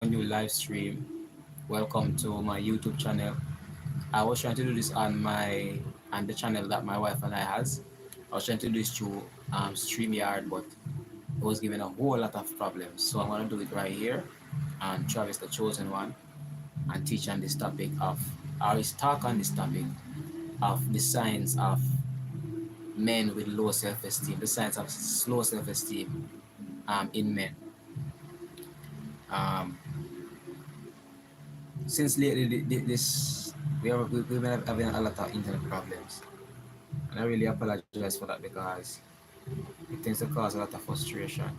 new live stream. Welcome to my YouTube channel. I was trying to do this on the channel that my wife and I has. I was trying to do this through StreamYard, but it was giving a whole lot of problems. So I'm gonna do it right here. And Travis, the chosen one, and teach on this topic of, I will talk on this topic of the signs of men with low self-esteem, the signs of low self-esteem in men. Um, since lately, this we've been having a lot of internet problems, and I really apologize for that because it tends to cause a lot of frustration.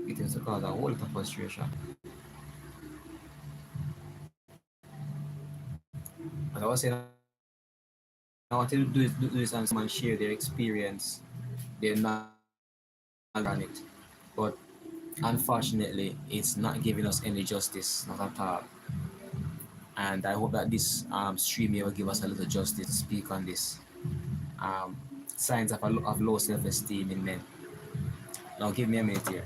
It tends to cause a whole lot of frustration. As I was saying, I wanted to do this and someone share their experience, their knowledge on it, but unfortunately, it's not giving us any justice, not at all. And I hope that this stream here will give us a little justice to speak on this. Signs of low self-esteem in men. Now give me a minute here.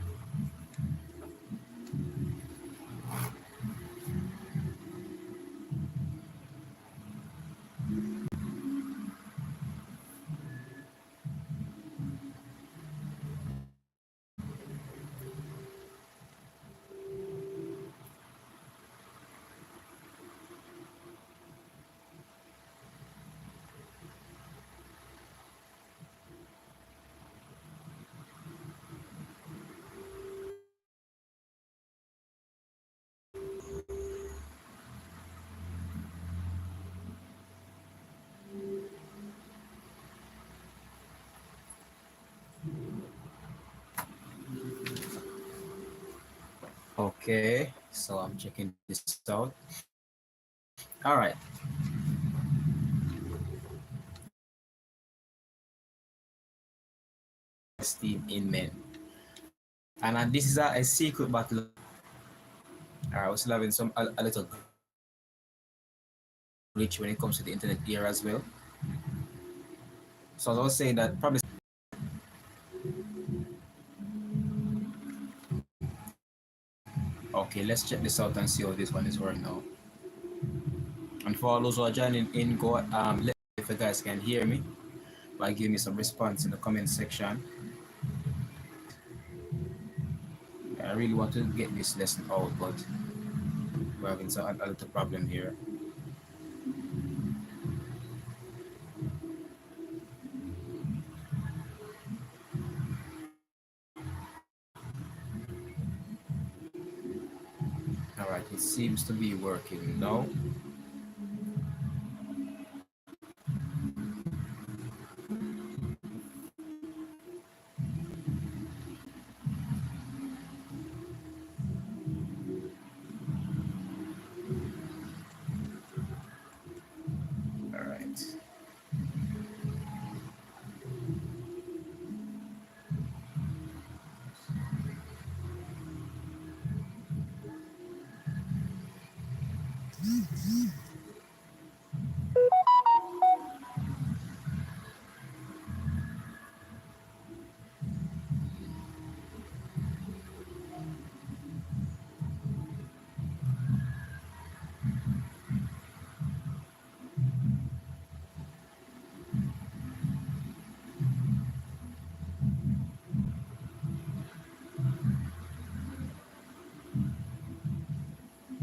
Okay, so I'm checking this out. All right. Esteem in men. And this is a secret battle. All right, we're still having a little glitch when it comes to the internet here as well. So as I was saying that probably. Okay, let's check this out and see how this one is working now. And for all those who are joining in, go let me know if you guys can hear me by giving me some response in the comment section. I really want to get this lesson out, but we're having a little problem here. All right, it seems to be working now. All right.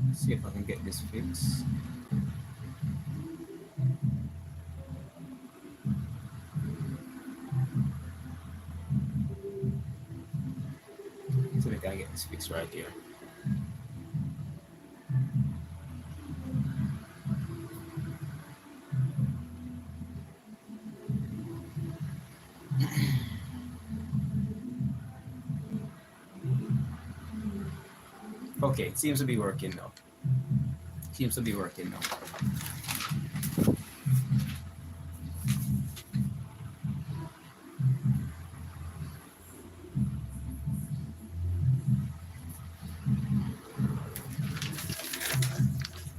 Let's see if I can get this fixed. So we can get this fixed right here. Okay, it seems to be working now. Seems to be working now.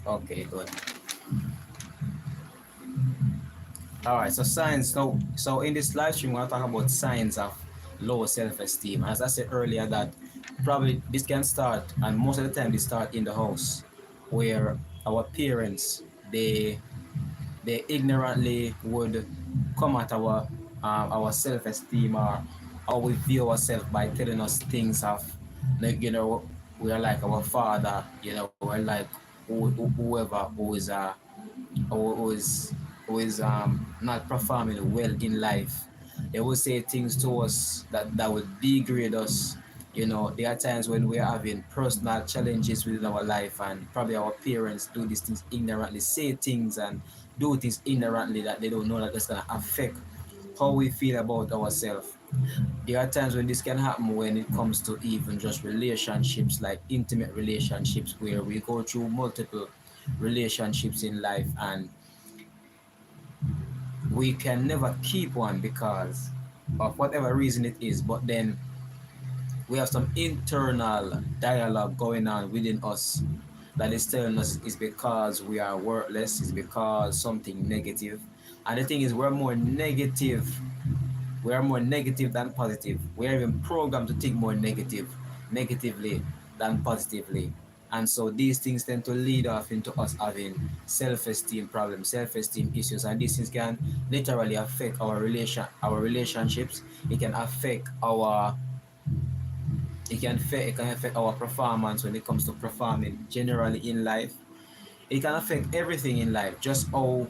Okay, good. All right, so signs. So in this live stream, we're talking about signs of low self-esteem. As I said earlier, that probably this can start, and most of the time they start in the house, where our parents they they ignorantly would come at our self-esteem or how we view ourselves by telling us things of, like, we are like our father, we're like whoever who is not performing well in life. They will say things to us that would degrade us. There are times when we're having personal challenges within our life, and probably our parents do these things ignorantly, say things and do things ignorantly that they don't know that it's gonna affect how we feel about ourselves. There are times when this can happen when it comes to even just relationships, like intimate relationships, where we go through multiple relationships in life, and we can never keep one because of whatever reason it is. But then we have some internal dialogue going on within us that is telling us it's because we are worthless, it's because something negative. And the thing is, we're more negative than positive. We're even programmed to think more negatively than positively. And so these things tend to lead off into us having self-esteem problems, self-esteem issues, and these things can literally affect our relationships. It can affect our it can affect our performance when it comes to performing generally in life. It can affect everything in life, just how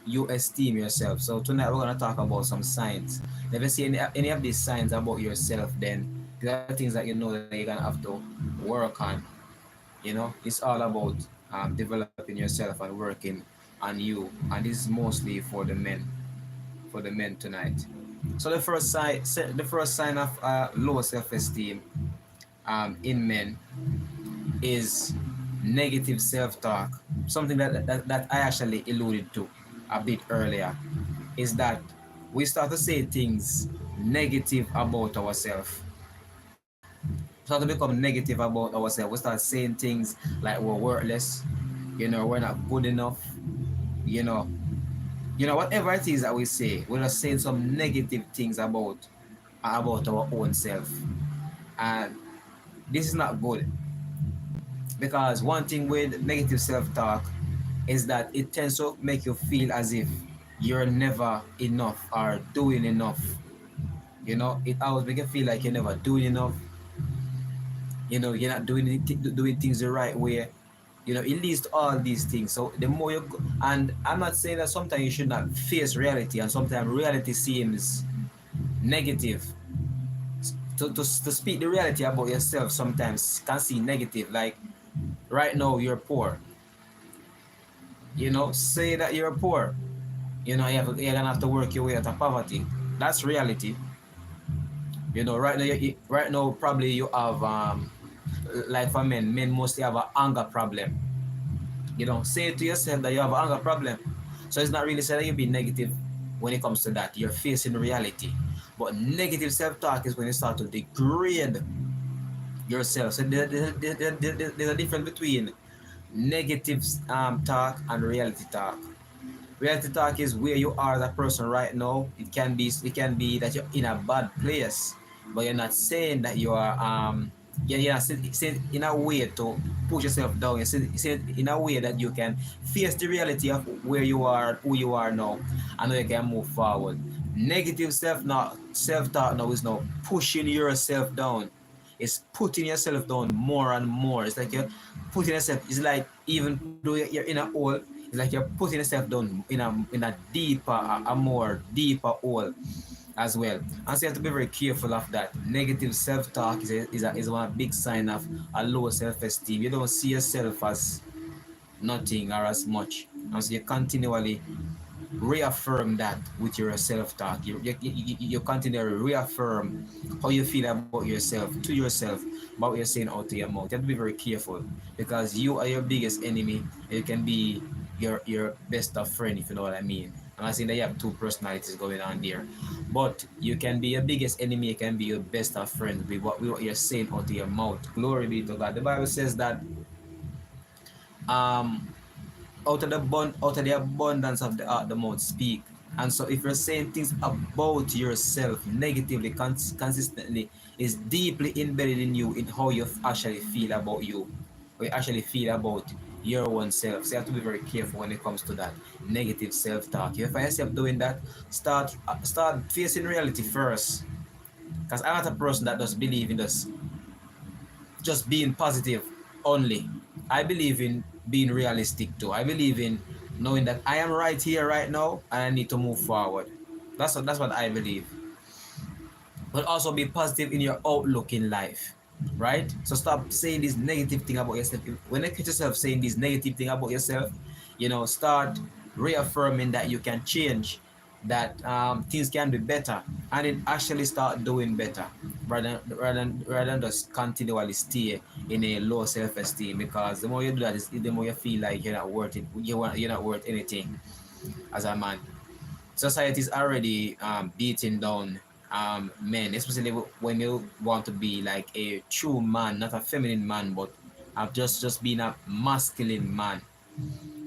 you esteem yourself. So tonight we're gonna talk about some signs. If you see any of these signs about yourself, then there are things that you know that you're gonna have to work on. It's all about developing yourself and working on you, and this is mostly for the men tonight. So the first sign of low self-esteem in men is negative self-talk. Something that I actually alluded to a bit earlier is that we start to say things negative about ourselves. Start to become negative about ourselves. We start saying things like we're worthless, we're not good enough, you know, whatever it is that we say, we're just saying some negative things about our own self. And this is not good, because one thing with negative self-talk is that it tends to make you feel as if you're never enough or doing enough. It always makes you feel like you're never doing enough. You're not doing things the right way. It leads to all these things. So the more you go, and I'm not saying that sometimes you should not face reality, and sometimes reality seems negative. To speak the reality about yourself sometimes can seem negative. Like right now, you're poor. Say that you're poor. You're gonna have to work your way out of poverty. That's reality. Right now, right now probably you have like for men mostly have an anger problem. Say to yourself that you have an anger problem. So it's not really saying that you be negative when it comes to that. You're facing reality. But negative self-talk is when you start to degrade yourself. So there's a difference between negative talk and reality talk. Reality talk is where you are as a person right now. It can be that you're in a bad place, but you're not saying that you are you're not saying in a way to push yourself down. You're saying in a way that you can face the reality of where you are, who you are now, and how you can move forward. Negative self talk now is now pushing yourself down. It's putting yourself down more and more. It's like you're putting yourself. It's like even though you're in a hole, it's like you're putting yourself down in a deeper, a more deeper hole as well. And so you have to be very careful of that. Negative self-talk is one big sign of a low self-esteem. You don't see yourself as nothing or as much, and so you continually reaffirm that with your self-talk. You continually reaffirm how you feel about yourself to yourself, about what you're saying out to your mouth. You have to be very careful, because you are your biggest enemy. You can be your best of friend, if you know what I mean. I'm not saying that you have two personalities going on there, but you can be your biggest enemy. You can be your best of friend with what you're saying out to your mouth. Glory be to God. The Bible says that um out of the abundance of the heart the mouth speak. And so if you're saying things about yourself negatively, consistently, is deeply embedded in you, in how you actually feel about you, how you actually feel about your own self. So you have to be very careful when it comes to that negative self-talk. If you find yourself doing that, start facing reality first. Because I'm not a person that does believe in this just being positive only. I believe in being realistic too. I believe in knowing that I am right here, right now, and I need to move forward. That's what I believe. But also be positive in your outlook in life, right? So stop saying this negative thing about yourself. When you catch yourself saying this negative thing about yourself, start reaffirming that you can change, that things can be better, and then actually start doing better, rather than just continually stay in a low self-esteem. Because the more you do that, the more you feel like you're not worth it. You're not worth anything as a man. Society is already beating down men, especially when you want to be like a true man, not a feminine man, but just being a masculine man,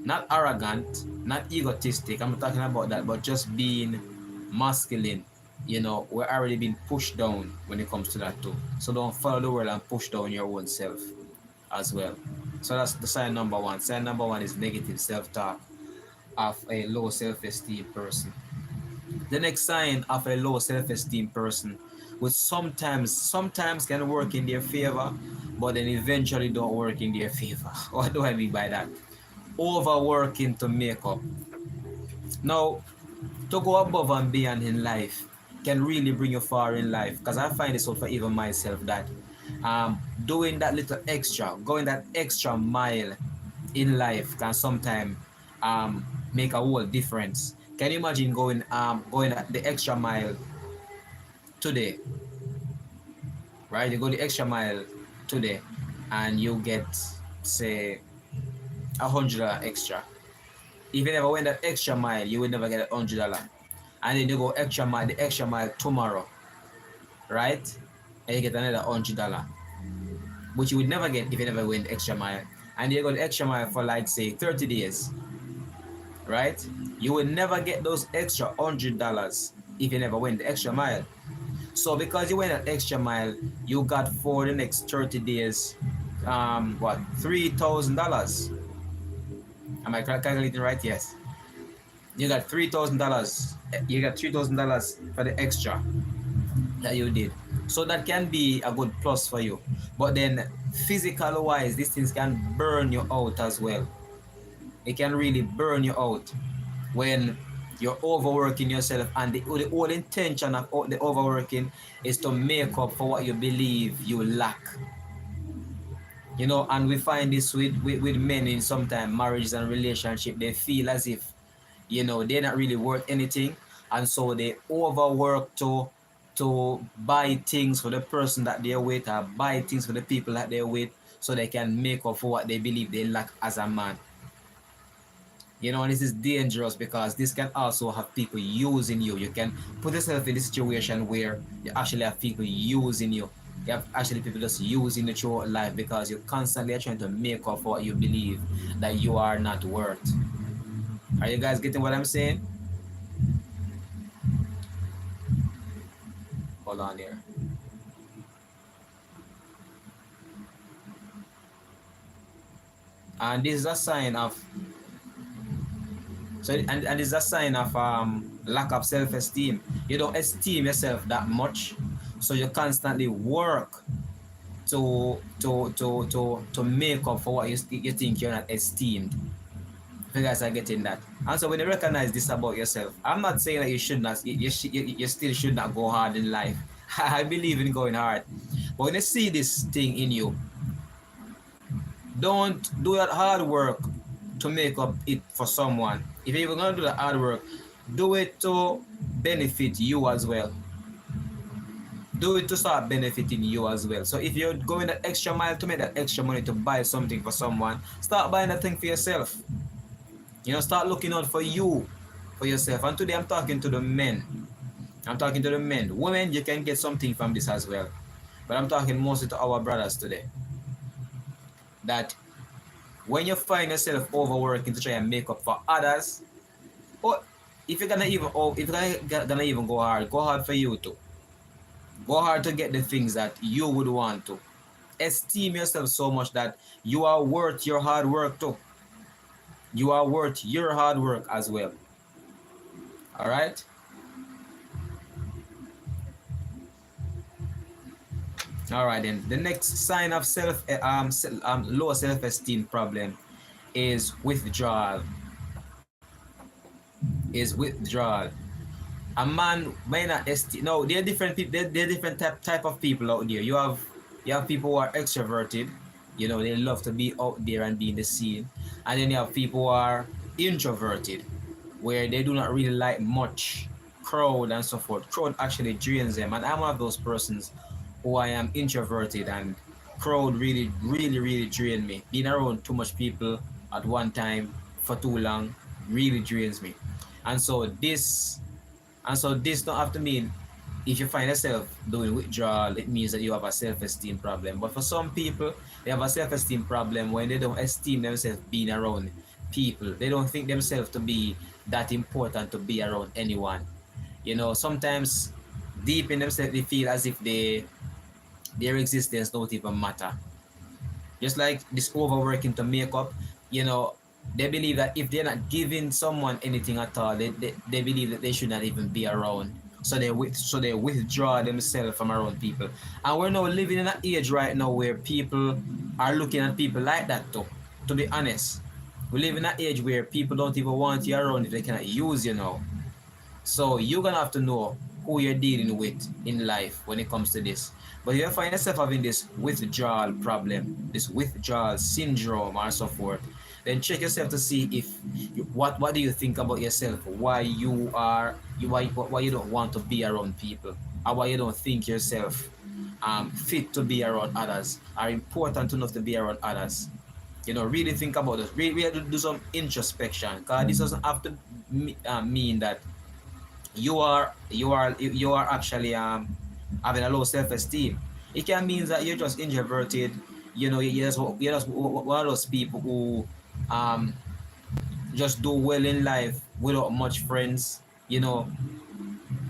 not arrogant, not egotistic. I'm not talking about that, but just being masculine. We're already being pushed down when it comes to that too. So don't follow the world and push down your own self as well. So that's the sign number one. Sign number one is negative self-talk of a low self-esteem person. The next sign of a low self-esteem person, which sometimes can work in their favor, but then eventually don't work in their favor. What do I mean by that? Overworking to make up. Now, to go above and beyond in life can really bring you far in life. Because I find this out for even myself that doing that little extra, going that extra mile in life can sometimes make a whole difference. Can you imagine going the extra mile today, right? You go the extra mile today, and you get, say, $100 extra. If you never went that extra mile, you would never get $100. And then you go the extra mile tomorrow, right? And you get another $100, which you would never get if you never went the extra mile. And you go the extra mile for, like, say, 30 days, right? You will never get those extra $100 if you never went the extra mile. So because you went an extra mile, you got for the next 30 days, what, $3,000? Am I calculating right? Yes. You got $3,000. You got $3,000 for the extra that you did. So that can be a good plus for you. But then, physical wise, these things can burn you out as well. It can really burn you out when you're overworking yourself, and the whole intention of the overworking is to make up for what you believe you lack. And we find this with men in sometimes marriages and relationship. They feel as if they're not really worth anything, and so they overwork to buy things for the person that they're with, or buy things for the people that they're with, so they can make up for what they believe they lack as a man. And this is dangerous, because this can also have people using you. You can put yourself in a situation where you actually have people using you. You have actually people just using you throughout life, because you constantly are trying to make up for what you believe that you are not worth. Are you guys getting what I'm saying? Hold on here. And this is a sign of and it's a sign of lack of self-esteem. You don't esteem yourself that much, so you constantly work to make up for what you think you're not esteemed. If you guys are getting that. And so when you recognize this about yourself, I'm not saying that you should not, you still should not go hard in life. I believe in going hard. But when you see this thing in you, don't do that hard work to make up it for someone. If you're gonna do the hard work, do it to benefit you as well. Do it to start benefiting you as well. So if you're going that extra mile to make that extra money to buy something for someone, start buying that thing for yourself. Start looking out for you, for yourself. And today I'm talking to the men. I'm talking to the men. Women, you can get something from this as well. But I'm talking mostly to our brothers today. That when you find yourself overworking to try and make up for others, if you're gonna even if you're gonna even go hard for you to go hard to get the things that you would want to. Esteem yourself so much that you are worth your hard work too. You are worth your hard work as well. All right. All right then. The next sign of low self-esteem problem is withdrawal. Is withdrawal. A man may not esteem. No, there are different people. There are different type of people out there. You have people who are extroverted. You know, they love to be out there and be in the scene, and then you have people who are introverted, where they do not really like much crowd and so forth. Crowd actually drains them, and I'm one of those persons who I am introverted, and crowd really drain me. Being around too much people at one time for too long really drains me, and so this don't have to mean if you find yourself doing withdrawal, it means that you have a self-esteem problem. But for some people, they have a self-esteem problem when they don't esteem themselves being around people. They don't think themselves to be that important to be around anyone. You know, sometimes deep in themselves they feel as if their existence don't even matter. Just like this overworking to make up, you know, they believe that if they're not giving someone anything at all, they believe that they should not even be around. So they withdraw themselves from around people. And we're now living in an age right now where people are looking at people like that too. To be honest, we live in an age where people don't even want you around if they cannot use you now. So you're gonna have to know who you're dealing with in life when it comes to this. But if you find yourself having this withdrawal problem, this withdrawal syndrome or so forth, then check yourself to see if what do you think about yourself? Why you don't want to be around people, or why you don't think yourself fit to be around others, are important enough to be around others. You know, really think about this. We have to do some introspection, because this doesn't have to mean that you are actually having a low self-esteem. It can mean that you're just introverted. You know, you're just one of those people who um just do well in life without much friends. You know,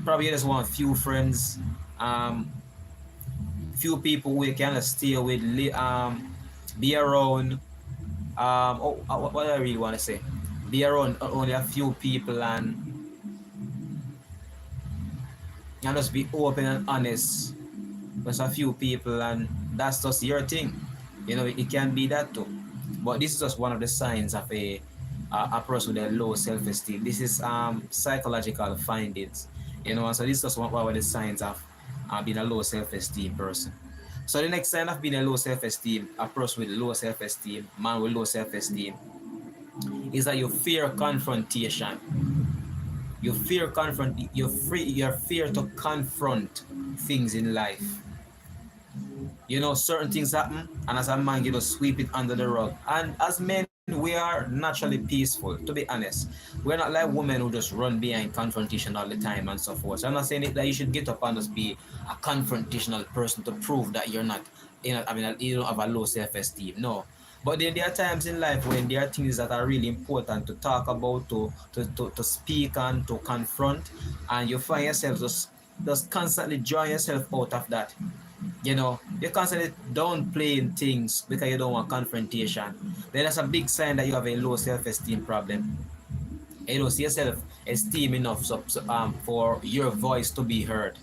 probably you just want few friends, um few people who you can stay with, be around. What do I really want to say? Be around only a few people, and just be open and honest with a few people, and that's just your thing. You know, it can be that too. But this is just one of the signs of a person with a low self-esteem. This is psychological findings. You know, and so this is just one of the signs of being a low self-esteem person. So the next sign of being a low self-esteem, a person with low self-esteem, man with low self-esteem, is that you fear confrontation. You fear to confront things in life. You know, certain things happen, and as a man, you just sweep it under the rug. And as men, we are naturally peaceful, to be honest. We're not like women who just run behind confrontation all the time and so forth. So I'm not saying that you should get up and just be a confrontational person to prove that you don't have a low self-esteem. No. But then there are times in life when there are things that are really important to talk about, to speak and to confront, and you find yourself just constantly drawing yourself out of that. You know, you're constantly downplaying things because you don't want confrontation. Then that's a big sign that you have a low self-esteem problem. You don't see yourself esteem enough for your voice to be heard.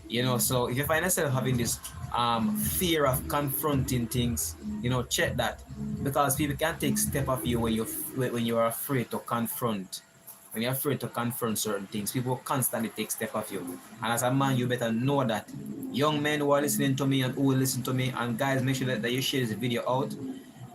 You know, so if you find yourself having this fear of confronting things, you know, check that, because people can take step of you when you are afraid to confront. When you're afraid to confront certain things, people constantly take step of you. And as a man, you better know that. Young men who are listening to me and who will listen to me, and guys, make sure that you share this video out.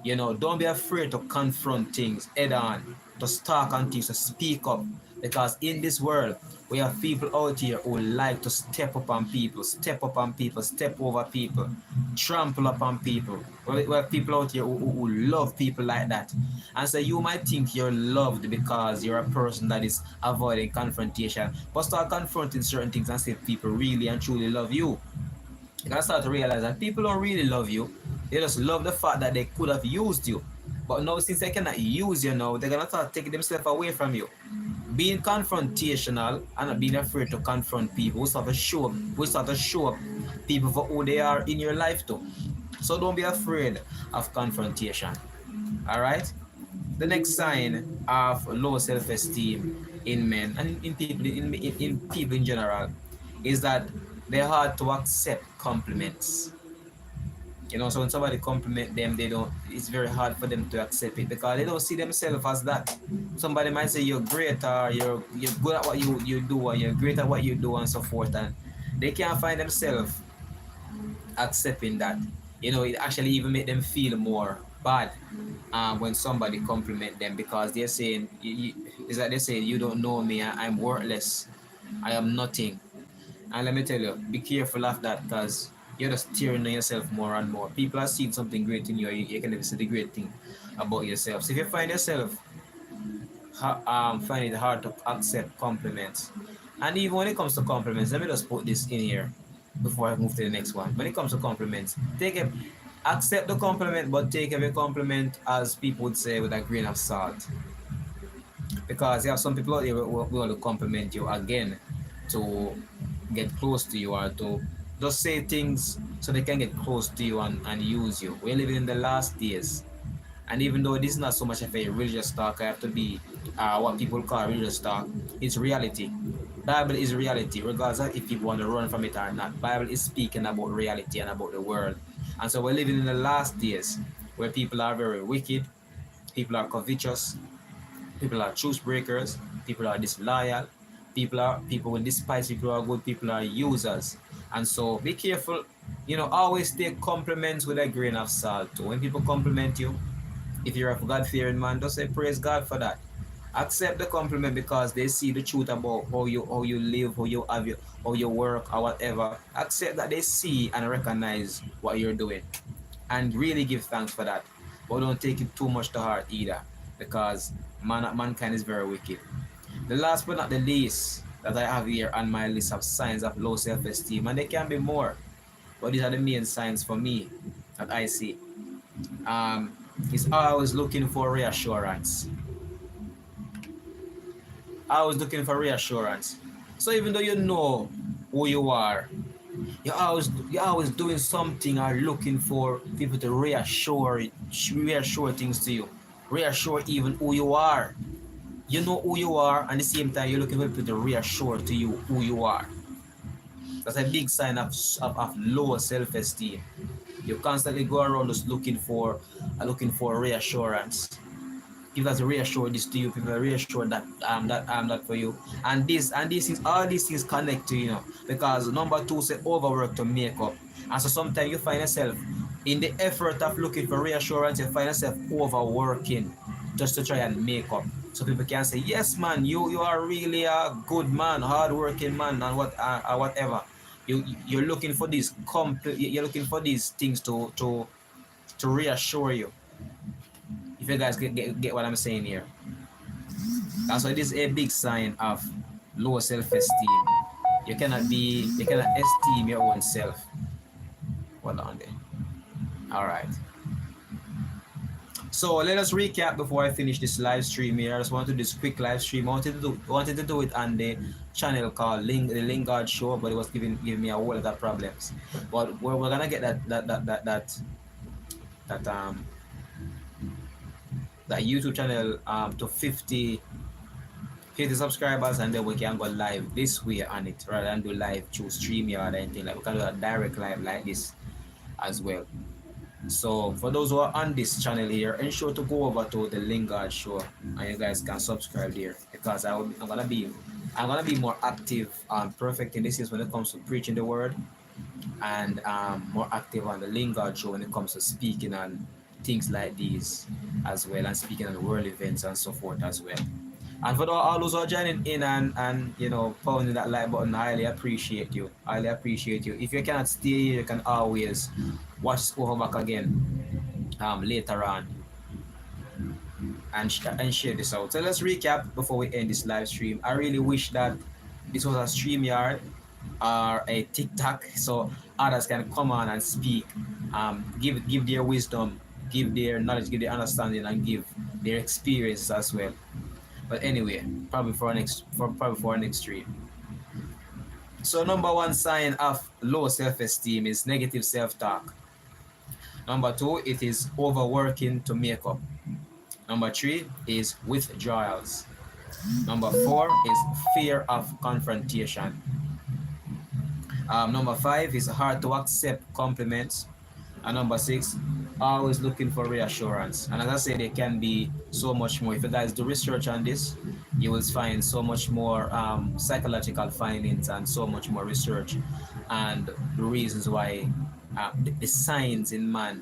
You know, don't be afraid to confront things head on, to talk on things, to speak up. Because in this world, we have people out here who like to step up on people, step over people, trample upon people. We have people out here who love people like that. And so you might think you're loved because you're a person that is avoiding confrontation, but start confronting certain things and see if people really and truly love you. You gotta start to realize that people don't really love you. They just love the fact that they could have used you. But now, since they cannot use you now, they're gonna start taking themselves away from you. being confrontational and not being afraid to confront people. We start to show up people for who they are in your life too. So don't be afraid of confrontation. All right. The next sign of low self-esteem in men and in people in people in general is that they're hard to accept compliments. So when somebody compliment them, they don't. It's very hard for them to accept it because they don't see themselves as that. Somebody might say you're great or you're good at what you do or you're great at what you do and so forth, and they can't find themselves accepting that. It actually even make them feel more bad when somebody compliment them because they're saying it's like they're saying you don't know me, I'm worthless, I am nothing. And let me tell you, be careful of that because you're just tearing on yourself more and more. People are seeing something great in you, you can never see the great thing about yourself. So if you find yourself find it hard to accept compliments, and even when it comes to compliments, let me just put this in here before I move to the next one. When it comes to compliments, accept the compliment, but take every compliment, as people would say, with a grain of salt. Because you have some people out there who want to compliment you again to get close to you or to just say things so they can get close to you and use you. We're living in the last days. And even though this is not so much of a religious talk, I have to be what people call religious talk. It's reality. Bible is reality, regardless of if people want to run from it or not. Bible is speaking about reality and about the world. And so we're living in the last days where people are very wicked, people are covetous, people are truth breakers, people are disloyal, people will despise people who are good, people are users. And so be careful, always take compliments with a grain of salt too. When people compliment you, if you're a God-fearing man, just say praise God for that. Accept the compliment because they see the truth about how you live, how you work or whatever. Accept that they see and recognize what you're doing and really give thanks for that. But don't take it too much to heart either, because mankind is very wicked. The last but not the least that I have here on my list of signs of low self-esteem, and there can be more, but these are the main signs for me that I see. Um, is always looking for reassurance. Always looking for reassurance. So even though you know who you are, you're always doing something or looking for people to reassure things to you, reassure even who you are. You know who you are, and at the same time you're looking for people to reassure to you who you are. That's a big sign of low self-esteem. You constantly go around just looking for reassurance. People that reassure this to you, people that reassure that for you, and these things, all these things connect to because number two say overwork to make up, and so sometimes you find yourself in the effort of looking for reassurance, you find yourself overworking just to try and make up, so people can say yes man, you are really a good man, hardworking man, and whatever. You're looking for you're looking for these things to reassure you. If you guys get what I'm saying here. That's why this is a big sign of low self-esteem. You cannot esteem your own self. Hold on there. All right. So let us recap before I finish this live stream here. I just want to do this quick live stream. I wanted to do it on the channel called the Lingard Show, but it was giving me a whole lot of problems. But we're gonna get that that YouTube channel to 50 subscribers, and then we can go live this way on it rather than do live through StreamYard or anything. Like we can do a direct live like this as well. So for those who are on this channel here, ensure to go over to the Lingard Show and you guys can subscribe there, because I'm gonna be more active and perfect in this is when it comes to preaching the word, and more active on the Lingard Show when it comes to speaking on things like these as well, and speaking on world events and so forth as well. And for all those who are joining in and pounding that like button, I highly appreciate you. Highly appreciate you. If you cannot stay here, you can always watch this over back again later on and share this out. So let's recap before we end this live stream. I really wish that this was a StreamYard or a TikTok, so others can come on and speak, give their wisdom, give their knowledge, give their understanding, and give their experience as well. But anyway, probably for an extreme. So number one sign of low self-esteem is negative self-talk. Number two, it is overworking to make up. Number three is withdrawals. Number four is fear of confrontation. Number five is hard to accept compliments. And number six, always looking for reassurance. And as I said, there can be so much more. If you guys do research on this, you will find so much more psychological findings and so much more research and the reasons why the signs in man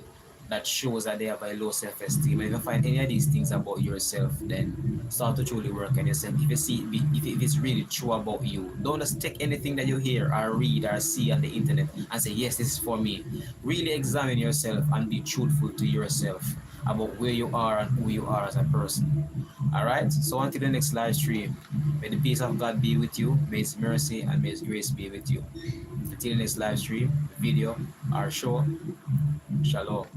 that shows that they have a low self-esteem. And if you find any of these things about yourself, then start to truly work on yourself. If you see, if it's really true about you, don't just take anything that you hear or read or see on the internet and say, yes, this is for me. Really examine yourself and be truthful to yourself about where you are and who you are as a person. All right. So until the next live stream, may the peace of God be with you. May His mercy and may His grace be with you. Until the next live stream, video, or show. Shalom.